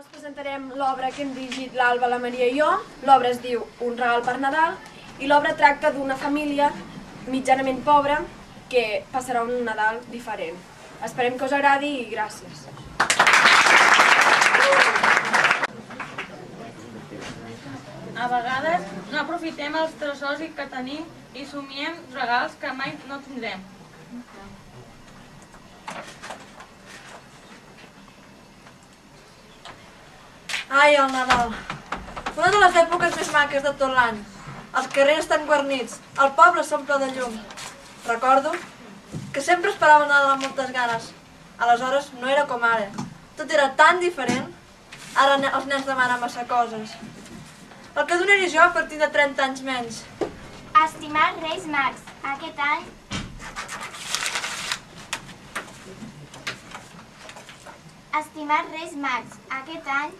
us presentarem l'obra que hem dirigit l'Alba, la Maria i jo. L'obra es diu Un regal per Nadal i l'obra tracta d'una família mitjanament pobra que passarà un Nadal diferent. Esperem que us agradi i gràcies. A vegades no aprofitem els tresors que tenim i somiem regals que mai no tindrem. Ai, el Nadal! Una de les èpoques més maques de tot l'any. Els carrers estan guarnits, el poble s'omple de llum. Recordo que sempre esperava el Nadal amb moltes ganes. Aleshores no era com ara. Tot era tan diferent. Ara els nens demanen massa coses. El que donaria jo a partir de 30 anys menys. Estimat Reis Mags, aquest any... Estimat Reis Mags, aquest any...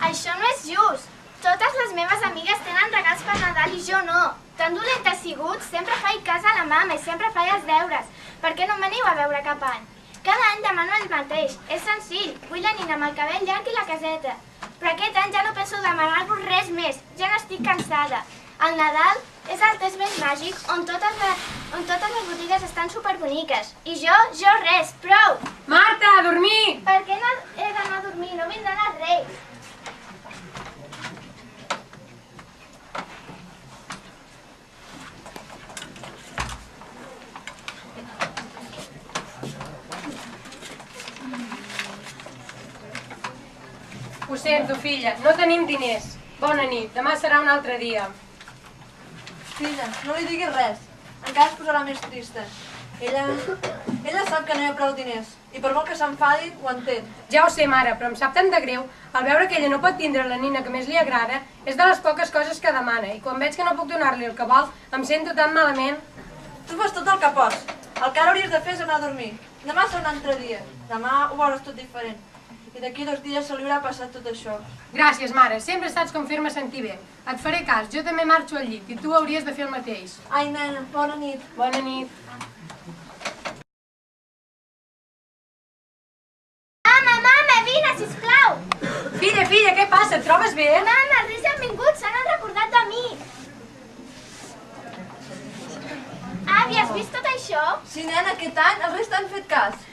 Això no és just! Totes les meves amigues tenen regals per Nadal i jo no. Tan dolenta ha sigut, sempre faig cas a la mama i sempre faig els deures. Per què no m'aniu a veure cap any? Cada any demano el mateix. És senzill, vull la nina amb el cabell llarg i la caseta. Però aquest any ja no penso demanar-vos res més, ja n'estic cansada. El Nadal és el temps més màgic on totes les botigues estan superboniques. I jo res, prou! Marta, a dormir! Per què no he d'anar a dormir? No vindran els Reis. Ho sento, filla, no tenim diners. Bona nit, demà serà un altre dia. Filla, no li diguis res. Encara es posarà més trista. Ella sap que no hi ha prou diners. I per molt que s'enfadi, ho entén. Ja ho sé, mare, però em sap tant de greu. Al veure que ella no pot tindre la nina que més li agrada, és de les poques coses que demana. I quan veig que no puc donar-li el que vol, em sento tan malament. Tu fas tot el que pots. El que ara hauries de fer és anar a dormir. Demà serà un altre dia. Demà ho veuràs tot diferent. I d'aquí 2 dies se li haurà passat tot això. Gràcies, mare, sempre saps com fer-me sentir bé. Et faré cas, jo també marxo al llit i tu hauries de fer el mateix. Ai, nena, bona nit. Bona nit. Mama, vine, sisplau! Filla, què passa? Et trobes bé? Mama, els Reis han vingut, se n'han recordat de mi. Avi, has vist tot això? Sí, nena, aquest any els Reis t'han fet cas.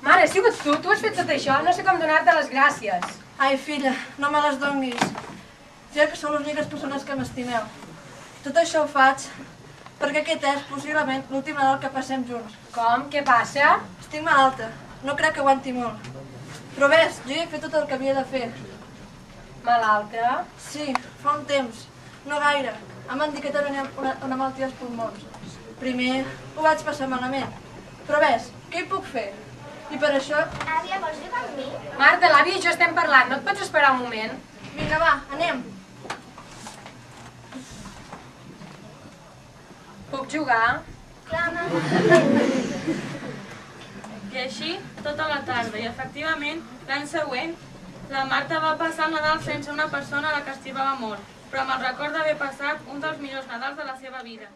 Mare, ha sigut tu? Tu has fet tot això? No sé com donar-te les gràcies. Ai, filla, no me les donis. Ja que sou les úniques persones que m'estimeu. Tot això ho faig perquè aquest és, possiblement, l'últim Nadal que passem junts. Com? Què passa? Estic malalta. No crec que aguanti molt. Però ves, jo ja he fet tot el que havia de fer. Malalta? Sí, fa un temps. No gaire. Em van dir que tenia una malaltia als pulmons. Primer ho vaig passar malament. Però ves, què hi puc fer? I per això... Àvia, vols jugar amb mi? Marta, l'àvia i jo estem parlant. No et pots esperar un moment? Vinga, va, anem. Puc jugar? Clar, mama. I així, tota la tarda. I efectivament, l'any següent, la Marta va passar el Nadal sense una persona a la que estimava molt, però amb el record d'haver passat un dels millors Nadals de la seva vida.